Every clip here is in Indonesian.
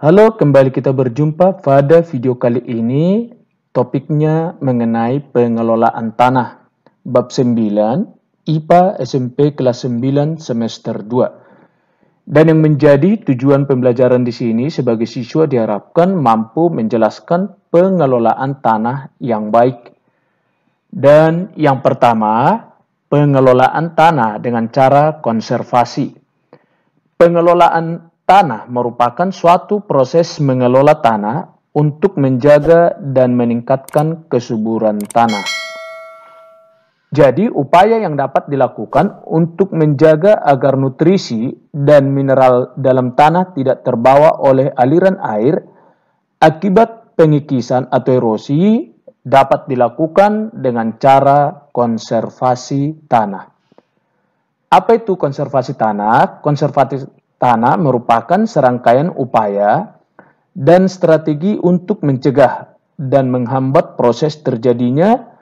Halo, kembali kita berjumpa pada video kali ini. Topiknya mengenai pengelolaan tanah. Bab 9, IPA SMP kelas 9 semester 2. Dan yang menjadi tujuan pembelajaran di sini sebagai siswa diharapkan mampu menjelaskan pengelolaan tanah yang baik. Dan yang pertama, pengelolaan tanah dengan cara konservasi. Pengelolaan tanah merupakan suatu proses mengelola tanah untuk menjaga dan meningkatkan kesuburan tanah. Jadi, upaya yang dapat dilakukan untuk menjaga agar nutrisi dan mineral dalam tanah tidak terbawa oleh aliran air akibat pengikisan atau erosi dapat dilakukan dengan cara konservasi tanah. Apa itu konservasi tanah? Konservasi tanah merupakan serangkaian upaya dan strategi untuk mencegah dan menghambat proses terjadinya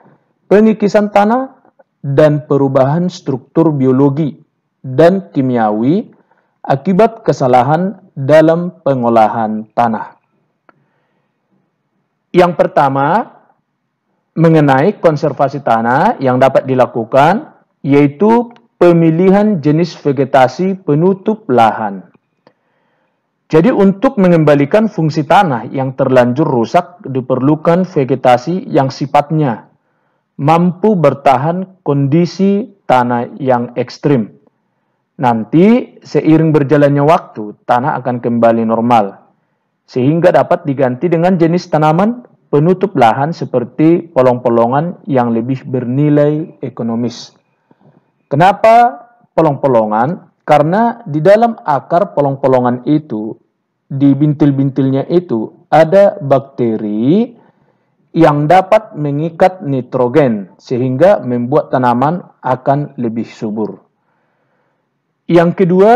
pengikisan tanah dan perubahan struktur biologi dan kimiawi akibat kesalahan dalam pengolahan tanah. Yang pertama, mengenai konservasi tanah yang dapat dilakukan, yaitu pemilihan jenis vegetasi penutup lahan. Jadi untuk mengembalikan fungsi tanah yang terlanjur rusak diperlukan vegetasi yang sifatnya mampu bertahan kondisi tanah yang ekstrim. Nanti seiring berjalannya waktu, tanah akan kembali normal, sehingga dapat diganti dengan jenis tanaman penutup lahan seperti polong-polongan yang lebih bernilai ekonomis. Kenapa polong-polongan? Karena di dalam akar polong-polongan itu, di bintil-bintilnya itu, ada bakteri yang dapat mengikat nitrogen sehingga membuat tanaman akan lebih subur. Yang kedua,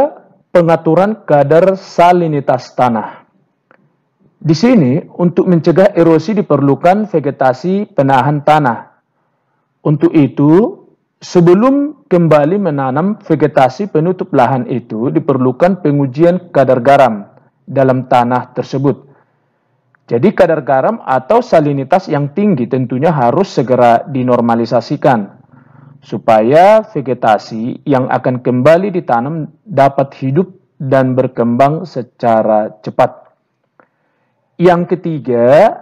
pengaturan kadar salinitas tanah. Di sini, untuk mencegah erosi diperlukan vegetasi penahan tanah. Untuk itu, sebelum kembali menanam vegetasi penutup lahan itu, diperlukan pengujian kadar garam dalam tanah tersebut. Jadi kadar garam atau salinitas yang tinggi tentunya harus segera dinormalisasikan, supaya vegetasi yang akan kembali ditanam dapat hidup dan berkembang secara cepat. Yang ketiga,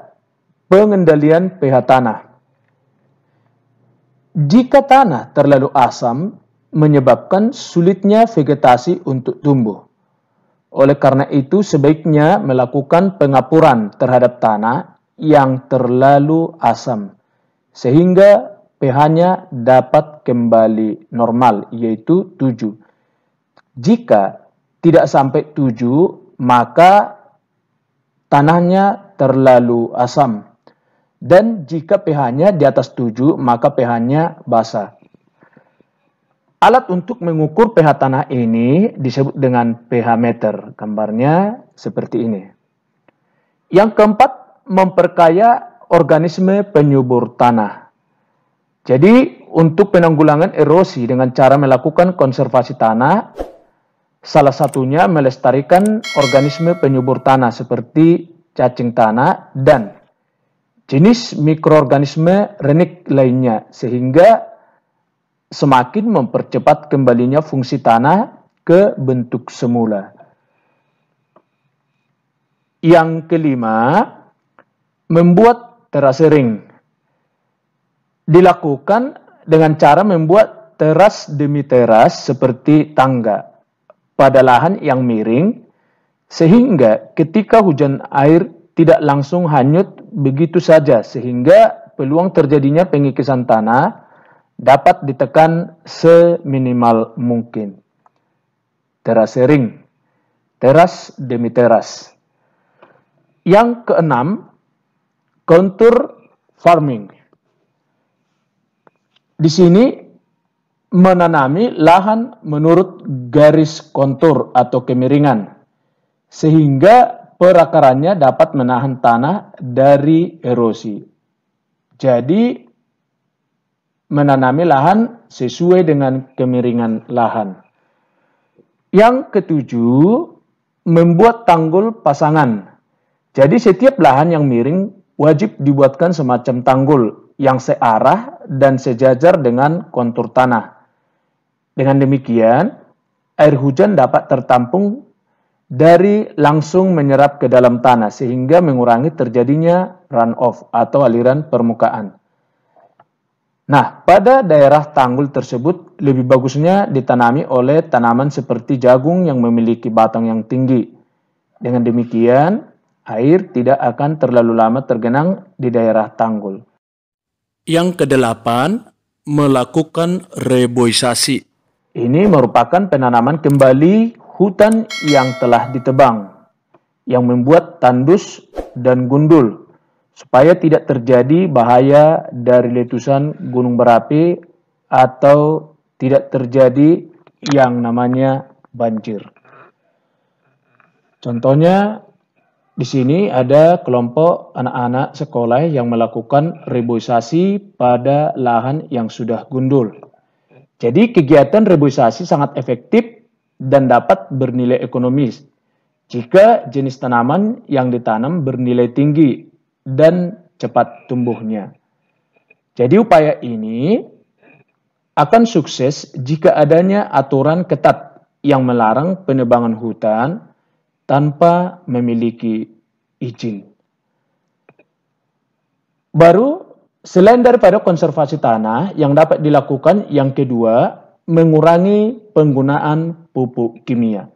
pengendalian pH tanah. Jika tanah terlalu asam, menyebabkan sulitnya vegetasi untuk tumbuh. Oleh karena itu, sebaiknya melakukan pengapuran terhadap tanah yang terlalu asam, sehingga pH-nya dapat kembali normal, yaitu 7. Jika tidak sampai 7, maka tanahnya terlalu asam. Dan jika pH-nya di atas 7, maka pH-nya basa. Alat untuk mengukur pH tanah ini disebut dengan pH meter. Gambarnya seperti ini. Yang keempat, memperkaya organisme penyubur tanah. Jadi, untuk penanggulangan erosi dengan cara melakukan konservasi tanah, salah satunya melestarikan organisme penyubur tanah seperti cacing tanah dan jenis mikroorganisme renik lainnya, sehingga semakin mempercepat kembalinya fungsi tanah ke bentuk semula. Yang kelima, membuat terasering. Dilakukan dengan cara membuat teras demi teras seperti tangga pada lahan yang miring, sehingga ketika hujan air tidak langsung hanyut begitu saja, sehingga peluang terjadinya pengikisan tanah dapat ditekan seminimal mungkin. Terasering, teras demi teras. Yang keenam, contour farming. Di sini menanami lahan menurut garis kontur atau kemiringan, sehingga perakarannya dapat menahan tanah dari erosi. Jadi, menanami lahan sesuai dengan kemiringan lahan. Yang ketujuh, membuat tanggul pasangan Jadi setiap lahan yang miring wajib dibuatkan semacam tanggul yang searah dan sejajar dengan kontur tanah. Dengan demikian, air hujan dapat tertampung dari langsung menyerap ke dalam tanah sehingga mengurangi terjadinya runoff atau aliran permukaan. Nah, pada daerah tanggul tersebut lebih bagusnya ditanami oleh tanaman seperti jagung yang memiliki batang yang tinggi. Dengan demikian, air tidak akan terlalu lama tergenang di daerah tanggul. Yang kedelapan, melakukan reboisasi. Ini merupakan penanaman kembali hutan yang telah ditebang, yang membuat tandus dan gundul, supaya tidak terjadi bahaya dari letusan gunung berapi atau tidak terjadi yang namanya banjir. Contohnya, di sini ada kelompok anak-anak sekolah yang melakukan reboisasi pada lahan yang sudah gundul. Jadi kegiatan reboisasi sangat efektif dan dapat bernilai ekonomis jika jenis tanaman yang ditanam bernilai tinggi dan cepat tumbuhnya. Jadi upaya ini akan sukses jika adanya aturan ketat yang melarang penebangan hutan tanpa memiliki izin. Baru, selain daripada konservasi tanah, yang dapat dilakukan yang kedua, mengurangi penggunaan pupuk kimia.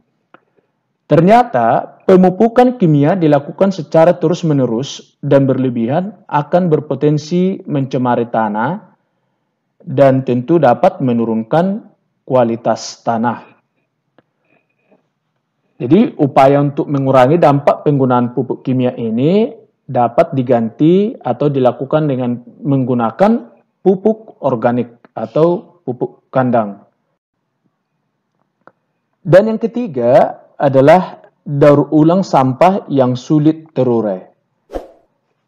Ternyata, pemupukan kimia dilakukan secara terus-menerus dan berlebihan akan berpotensi mencemari tanah dan tentu dapat menurunkan kualitas tanah. Jadi, upaya untuk mengurangi dampak penggunaan pupuk kimia ini dapat diganti atau dilakukan dengan menggunakan pupuk organik atau pupuk kandang. Dan yang ketiga adalah daur ulang sampah yang sulit terurai.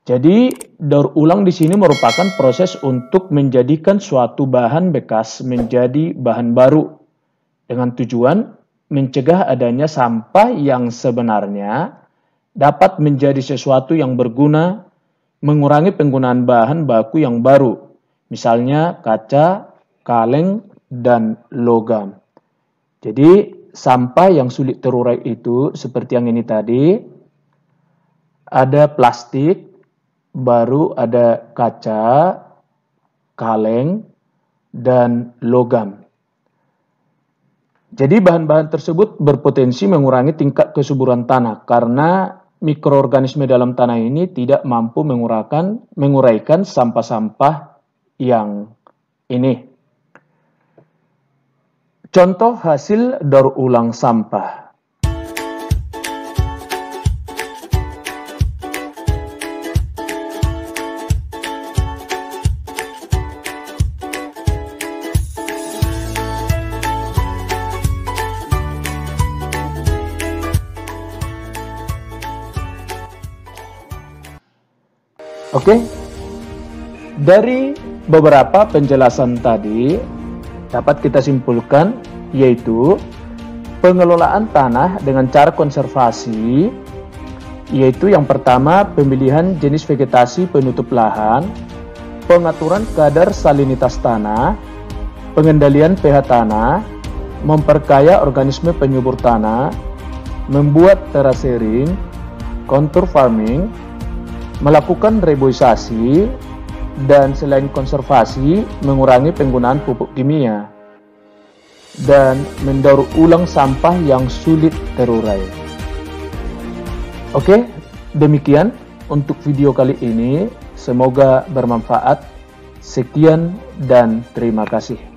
Jadi, daur ulang di sini merupakan proses untuk menjadikan suatu bahan bekas menjadi bahan baru dengan tujuan mencegah adanya sampah yang sebenarnya dapat menjadi sesuatu yang berguna, mengurangi penggunaan bahan baku yang baru, misalnya kaca, kaleng, dan logam. Jadi, sampah yang sulit terurai itu seperti yang ini tadi, ada plastik, baru ada kaca, kaleng, dan logam. Jadi bahan-bahan tersebut berpotensi mengurangi tingkat kesuburan tanah karena mikroorganisme dalam tanah ini tidak mampu menguraikan sampah-sampah yang ini. Contoh hasil daur ulang sampah. Oke, dari beberapa penjelasan tadi dapat kita simpulkan yaitu pengelolaan tanah dengan cara konservasi, yaitu yang pertama pemilihan jenis vegetasi penutup lahan, pengaturan kadar salinitas tanah, pengendalian pH tanah, memperkaya organisme penyubur tanah, membuat terasering, contour farming, melakukan reboisasi, dan selain konservasi, mengurangi penggunaan pupuk kimia, dan mendaur ulang sampah yang sulit terurai. Oke, demikian untuk video kali ini. Semoga bermanfaat. Sekian dan terima kasih.